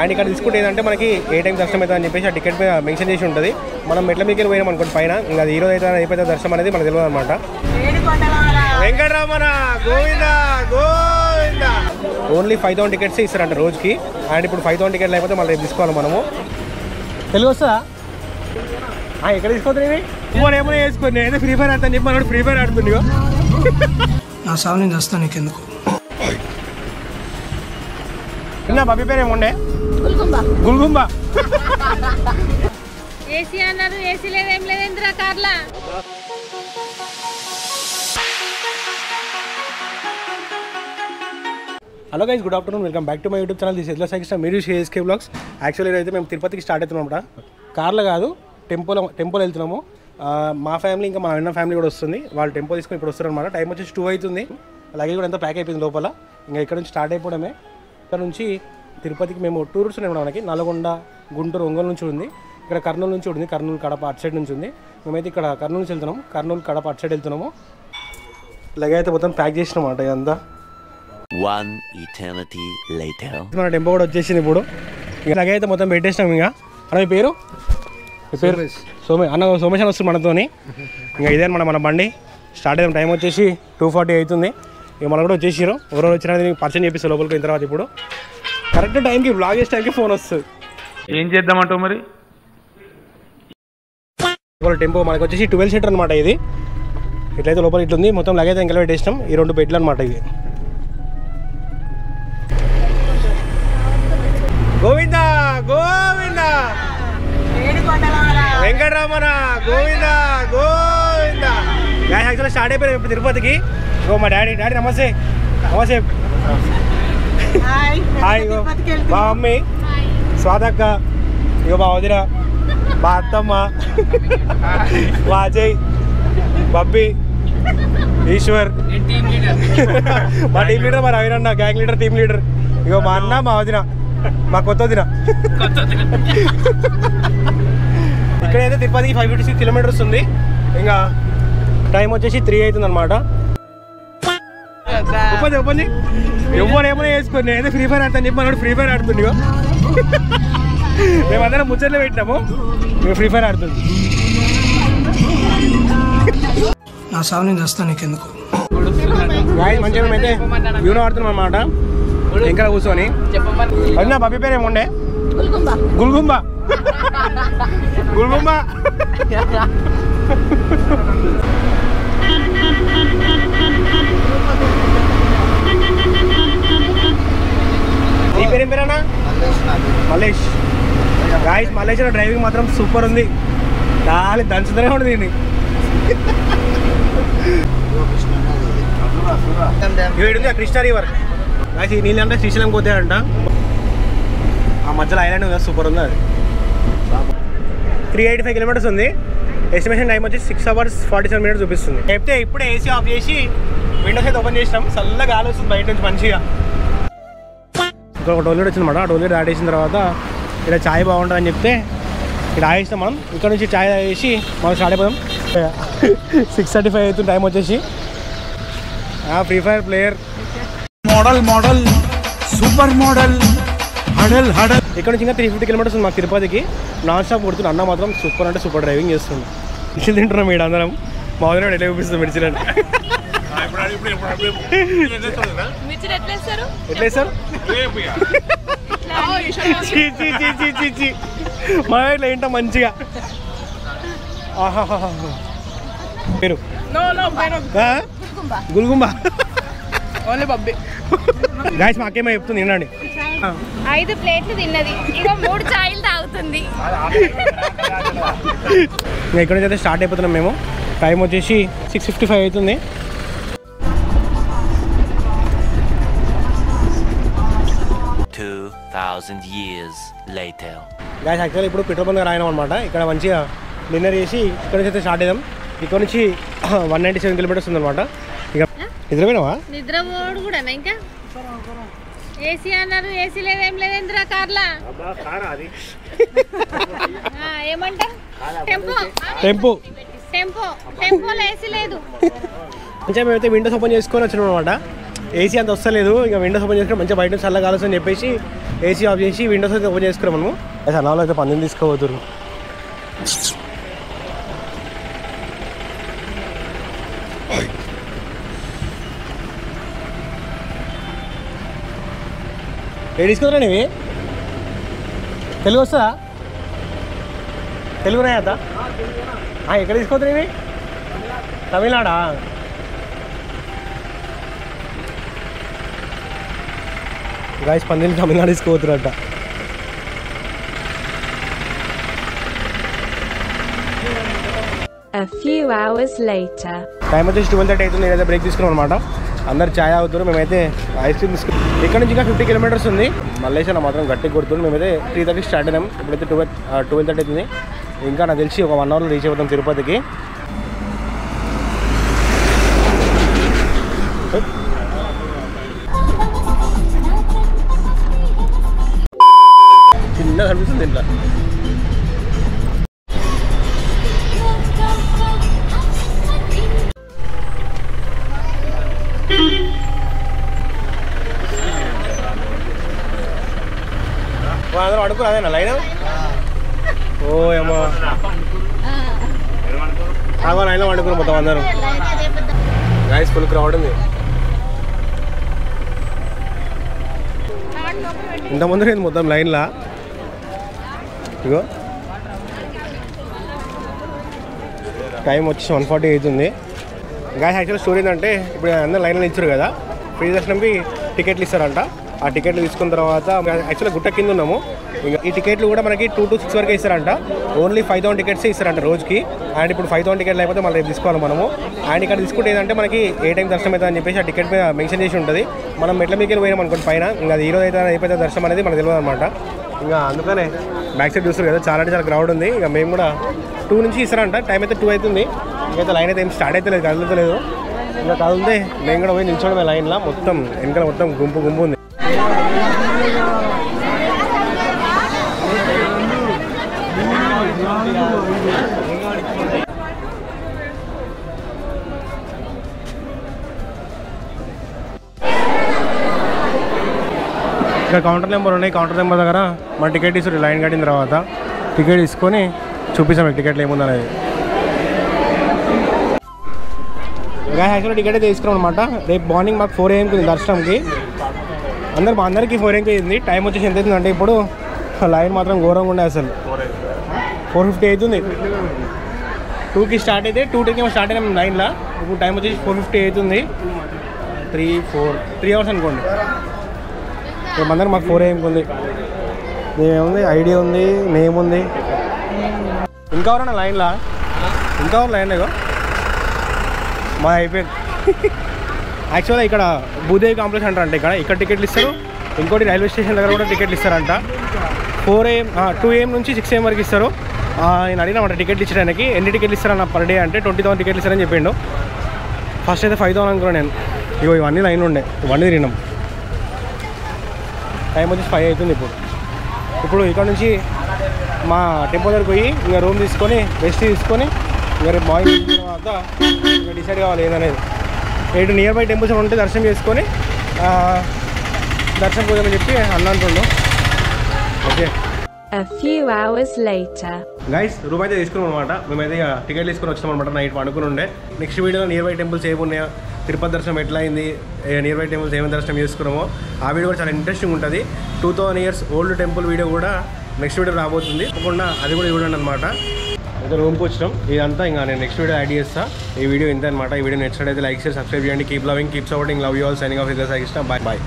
And ఇక్కడ తీసుకుంటే ఏంటంటే మనకి ఏ టైం దర్శనం అవుతుంది అని చెప్పేసి ఆ టికెట్ మీద మెన్షన్ చేసి ఉంటుంది. మనం మెట్ల మీదకి పోయినాం అనుకోండి పైన, ఇంకా అది ఈరోజు అయితే అయిపోతే దర్శనం అనేది మనకు తెలియదు అనమాట. వెంకటరమణ గోవిందా గోవిందా. ఓన్లీ 5,000 టికెట్స్ ఇస్తారంట రోజుకి. అండ్ ఇప్పుడు 5,000 టికెట్లు అయిపోతే మళ్ళీ తీసుకోవాలి మనము. తెలుగు వస్తుందా? ఎక్కడ తీసుకోవద్దు ఇవి ఏమో వేసుకోండి. నేనైతే ఫ్రీ ఫైర్ ఆడతాను చెప్పి మనోడు ఫ్రీ ఫైర్ ఆడుతుంది. నా సాగు నేను చేస్తాను నీకెందుకు. నా బాబీ పేరు ఏముండే? గుల్గుంబా. ఏసీ అన్నారు, ఏసీ లేదేం లేదేంద్రా కార్లా. Hello guys, good afternoon. Welcome back to my YouTube channel. This is సైకిస్టా. మీరు ఏఎస్కే బ్లాగ్స్. యాక్చువల్లీ అయితే మేము తిరుపతికి స్టార్ట్ అవుతున్నాం అన్నమాట. కార్లో కాదు, టెంపోలో వెళ్తున్నాము. మా ఫ్యామిలీ ఇంకా మా అన్న ఫ్యామిలీ కూడా వస్తుంది. వాళ్ళు టెంపో తీసుకొని ఇప్పుడు వస్తారు అనమాట. టైం వచ్చేసి 2 అవుతుంది. లగేజ్ కూడా ఎంత ప్యాక్ అయిపోయింది లోపల. ఇంకా ఇక్కడ నుంచి స్టార్ట్ అయిపోవడమే. ఇక్కడ నుంచి తిరుపతికి మేము టూర్స్ ఉన్నాయి మనకి. నల్గొండ, గుంటూరు, ఒంగోలు నుంచి ఉంది. ఇక్కడ కర్నూలు నుంచి ఉంది. కర్నూలు, కడప అటు సైడ్ నుంచి ఉంది. మేమైతే ఇక్కడ కర్నూలు నుంచి వెళ్తున్నాము. కర్నూలు, కడప అటు సైడ్ వెళ్తున్నాము. లగేజ్ అయితే మొత్తం ప్యాక్ చేసినాం అన్నమాట. ఇదంతా మన టెంపో కూడా వచ్చేసింది ఇప్పుడు. లగేజ్ అయితే మొత్తం పెట్టేసినాం. ఇంకా అన్న మీ పేరు? మీ పేరు సోమేష్ అని వస్తుంది మనతోని. ఇంకా ఇదే మన బండి స్టార్ట్ అయ్యాం. టైం వచ్చేసి 2:40 అవుతుంది. ఇక మనం కూడా వచ్చేసారు. ఎవరో వచ్చినా పరిచయం చేపిస్తారు లోపలికి అయిన తర్వాత. ఇప్పుడు కరెక్ట్ టైంకి బ్లాగ్ చేసే టైంకి ఫోన్ వస్తుంది. ఏం చేద్దామంటావు మరి? టెంపో మనకు వచ్చేసి 12 సీటర్ అనమాట. ఇది ఇట్లయితే లోపల ఇట్లుంది. మొత్తం లగేజ్ ఇంకా పెట్టేసినాం. ఈ 2 బెడ్లు అనమాట. ఇది గోవిందా గోవిందా వెంకటరమణ గోవిందా గోవిందా. యాక్చువల్గా స్టార్ట్ అయిపోయారు ఇప్పుడు తిరుపతికి. ఇగో మా డాడీ నమస్తే. నమస్తే. హాయ్. ఇగో మా మమ్మీ స్వాదక్క, ఇగో మా వదిన, మా అత్తమ్మ, మా అజయ్, బబ్బీ, ఈశ్వర్, మా టీమ్ లీడర్, మా రవిరన్న గ్యాంగ్ లీడర్, టీమ్ లీడర్. ఇగో మా అన్న, మా వదిన, మా కొత్త వదిన. ఇక్కడైతే తిరుపతికి 556 కిలోమీటర్స్ ఉంది. ఇంకా టైం వచ్చేసి 3 అవుతుంది అనమాట. ఒప్పంది ఎవరేమో వేసుకోండి. నేనైతే ఫ్రీ ఫైర్ ఆడతాను చెప్పి మనోడు ఫ్రీ ఫైర్ ఆడుతుంది. మేమందరం ముచ్చట్లు పెట్టినాము. మేము ఫ్రీ ఫైర్ ఆడుతుంది. నా సాగు నేను చేస్తాను నీకెందుకు. మంచిగా మేమైతే యూనో ఆడుతున్నాం అనమాట. ఇంకా కూర్చొని. అది నా బాబీ పేరు ఏముండే? గుల్గుంబా. గుల్గుంబా. నీ పేరేం పేరేనా? మల్లేష్. గాయస్, మల్లేష్ డ్రైవింగ్ మాత్రం సూపర్ ఉంది. చాలా దంచుతూనే ఉంది దీన్ని. ఇవి కృష్ణా రివర్. గాయస్, ఈ నీళ్ళు అంటే శ్రీశైలం పోతాయంట. ఆ మధ్యలో ఐలాండ్ ఉంది, సూపర్ ఉంది. అది 385 కిలోమీటర్స్ ఉంది. ఎస్టిమేషన్ టైం వచ్చి 6 hours 47 minutes చూపిస్తుంది. చెప్తే ఇప్పుడే ఏసీ ఆఫ్ చేసి విండోస్ అయితే ఓపెన్ చేసినాం. చల్లగా గాలి వస్తుంది బయట నుంచి మంచిగా. ఒక టోల్గేట్ వచ్చిందన్నమాట. ఆ టోల్గేట్ ఆడేసిన తర్వాత ఇక్కడ ఛాయ్ బాగుంటుంది అని చెప్తే ఇక్కడ ఆగేస్తాం మనం. ఇక్కడ నుంచి ఛాయ్ తాగేసి మనం స్టార్ట్ అయిపోదాం. 6:35 అవుతుంది టైం వచ్చేసి. Free Fire player model super model హడల్. ఇక్కడ నుంచి ఇంకా 350 కిలోమీటర్స్ ఉంది మాకు తిరుపతికి. నాన్ స్టాప్ కొడుతుంది. అన్న మాత్రం సూపర్ అంటే సూపర్ డ్రైవింగ్ చేస్తుంది. మిర్చిలు తింటున్నాం ఇక్కడ అందరం. మా వదిన ఎట్లా చూపిస్తుంది మిర్చిలు అంటే. ఎట్లా సార్ మా ఇట్లా ఏంటో మంచిగా. పేరు గుల్గుంబా. గాయస్, మా అక్కేమో చెప్తుంది వినండి. 5 ప్లేట్లు తిన్నది, ఇక 3 చాయలు తాగుతుంది. ఇక్కడ నుంచి అయితే స్టార్ట్ అయిపోతున్నాం మేము. టైం వచ్చేసి 6:55 అవుతుంది. గాయస్, యాక్చువల్లీ ఇప్పుడు పెట్రోల్ బంక్ రాయడం అనమాట. ఇక్కడ మంచిగా డిన్నర్ చేసి ఇక్కడ నుంచి అయితే స్టార్ట్ అయ్యాం. ఇక్కడ నుంచి 197 కిలోమీటర్స్ ఉందన్నమాట. ఇక నిద్రపోయినావా? నిద్రపోడు కూడా ఇంకా. ఏసీ అన్నారు, ఏసీ లేదేం లేదేంద్రా కార్లా. ఏమంటా? టెంపోలో ఏసీ లేదు. మంచిగా మేమైతే విండోస్ ఓపెన్ చేసుకొని వచ్చినాం అనమాట. ఏసీ అంత వస్తలేదు. ఇక విండోస్ ఓపెన్ చేసుకుని మంచిగా బయట చల్లగా కావాల్సి అని చెప్పేసి ఏసీ ఆఫ్ చేసి విండోస్ అయితే ఓపెన్ చేసుకున్నాం మనము. అయితే అన్నాలో అయితే పందిని తీసుకోబోతున్నారు. ఏ తీసుకురా నీవి? తెలుగు వస్తుందా? తెలుగు రాయద్దా? ఎక్కడ తీసుకోవద్దు ఇవి? తమిళనాడా? గాయస్ పందిని తమిళనాడు తీసుకోవద్దురట. A few hours later. Time వచ్చేసి 12:30 అవుతుంది. నేనైతే బ్రేక్ తీసుకున్నాం అనమాట. అందరు ఛాయ్ అవుతారు, మేమైతే ఐస్ క్రీమ్ తీసుకున్నాం. ఇక్కడ నుంచి ఇంకా 50 కిలోమీటర్స్ ఉంది. మల్లేశ్వరం మాత్రం గట్టిగా కొడుతుంది. మేమైతే 3:30 స్టార్ట్ అయినాం. ఇప్పుడైతే 12:30 అవుతుంది. ఇంకా నాకు తెలిసి ఒక 1 అవర్లో రీచ్ అయిపోతాం తిరుపతికి. చిన్నగా అనిపిస్తుంది ఇంట్లో. అందరూ అడుగురు అదేనా లైన్? ఓ ఏమో లైన్లో వండుకున్నాం మొత్తం అందరూ. గాయస్ ఫుల్ క్రౌడ్ ఉంది. ఇంతమంది లేదు మొత్తం లైన్లా. ఇగో టైం వచ్చి 1:40 అవుతుంది. గాయస్ యాక్చువల్ స్టోరీ ఏంటంటే ఇప్పుడు అందరూ లైన్లో ఇచ్చారు కదా, ఫ్రీ దర్శనంకి టికెట్లు ఇస్తారంట. ఆ టికెట్లు తీసుకున్న తర్వాత యాక్చువల్గా గుట్ట కింద ఉన్నాము. ఇంకా ఈ టికెట్లు కూడా మనకి 2 to 6 వరకు ఇస్తారంట. ఓన్లీ 5,000 టికెట్సే ఇస్తారంట రోజుకి. అండ్ ఇప్పుడు 5,000 టికెట్లు అయిపోతే మళ్ళీ రేపు తీసుకోవాలి మనము. అండ్ ఇక్కడ తీసుకుంటే ఏంటంటే మనకి ఏ టైం దర్శనం అవుతుంది అని చెప్పేసి ఆ టికెట్ మీద మెన్షన్ చేసి ఉంటుంది. మనం మెట్ల మీదకి పోయినాం అనుకోండి పైన, ఇంకా అది ఈరోజు అయితే అయిపోతే దర్శనం అనేది మనకు తెలియదు అనమాట. ఇంకా అందుకనే బ్యాక్ సైడ్ చూస్తారు కదా, చాలా అంటే చాలా క్రౌడ్ ఉంది. ఇక మేము కూడా 2 నుంచి ఇస్తారంట. టైం అయితే 2 అవుతుంది. ఇంకైతే లైన్ అయితే ఏం స్టార్ట్ అయితే లేదు, కదలలేదు. ఇంకా కదిలితే మేము కూడా పోయి నిల్చోడమే లైన్లో. మొత్తం వెనకాల మొత్తం గుంపు గుంపు ఉంది. ఇక్కడ కౌంటర్ నెంబర్ ఉన్నాయి. కౌంటర్ నెంబర్ దగ్గర మన టికెట్ ఇస్తారు. లైన్ కట్టిన తర్వాత టికెట్ తీసుకొని చూపిస్తాం టికెట్లు ఏముందనేది. యాక్చువల్గా టికెట్ అయితే తీసుకున్నాం అనమాట. రేపు మార్నింగ్ మాకు 4 AM దర్శనంకి. అందరికీ 4 AM అయింది. టైం వచ్చేసి ఎంత అవుతుంది అంటే ఇప్పుడు లైన్ మాత్రం ఘోరంగా ఉండే అసలు. 4:50 అవుతుంది. 2కి స్టార్ట్ అయితే 2:10 స్టార్ట్ అయినాం లైన్లో. ఇప్పుడు టైం వచ్చేసి 4:50 అవుతుంది. 3 అవర్స్ అనుకోండి. రేపు మాకు 4 AM ఉంది. ఏముంది ఐడియా ఉంది, నేమ్ ఉంది. ఇంకా ఎవరన్నా లైన్లో? ఇంకా ఎవరు లైన్లో? మా అయిపోయింది. యాక్చువల్గా ఇక్కడ భూదేవి కాంప్లెక్స్ అంటారంట. ఇక్కడ టికెట్లు ఇస్తారు. ఇంకోటి రైల్వే స్టేషన్ దగ్గర కూడా టికెట్లు ఇస్తారంట. 2 AM నుంచి 6 AM వరకు ఇస్తారు. నేను అడిగినామంట టికెట్లు ఇచ్చడానికి. ఎన్ని టికెట్లు ఇస్తారన్న పర్ డే అంటే 20,000 టికెట్లు ఇస్తారని చెప్పిండు. ఫస్ట్ అయితే 5,000 అనుకున్నాను నేను. ఇవన్నీ లైన్ ఉండే, ఇవన్నీ తిరిగినాం. టైం వచ్చి 5 అవుతుంది. ఇప్పుడు ఇక్కడ నుంచి మా టెంపుల్ దగ్గరికి పోయి ఇంకా రూమ్ తీసుకొని రెస్ట్ తీసుకొని ఇంకా రేపు మార్నింగ్ తర్వాత ఇంకా డిసైడ్ కావాలి ఏదనేది. ఎటు నియర్ బై టెంపుల్స్ ఉంటే దర్శనం చేసుకొని దర్శనం పోదామని చెప్పి అన్న అంటుండు. Okay. A few hours later. Guys room అయితే తీసుకున్నాం అనమాట. మేమైతే ఇక టికెట్ తీసుకొని వచ్చాం అనమాట. నైట్ పండుకుని ఉండే. నెక్స్ట్ వీడియోలో నియర్ బై టెంపుల్స్ ఏమున్నాయో, తిరుపతి దర్శనం ఎట్లా అయింది, నియర్ బై టెంపుల్స్ ఏమైనా దర్శనం చేసుకున్నామో ఆ వీడియో కూడా చాలా ఇంట్రెస్టింగ్ ఉంటుంది. 2000 years ఓల్డ్ టెంపుల్ వీడియో కూడా నెక్స్ట్ వీడియో రాబోతుంది. తప్పకుండా అది కూడా చూడండి అనమాట. అయితే రూమ్కి వచ్చినాం. ఇదంతా ఇంకా నేను నెక్స్ట్ వీడియో యాడ్ చేస్తాను. ఈ వీడియో ఇంత అనమాట. ఈ వీడియో నచ్చినట్లయితే లైక్ చేసి సబ్స్క్రైబ్ చేయండి. Keep loving, keep supporting, love you all. Signing off. Is Sai Krishna. Bye.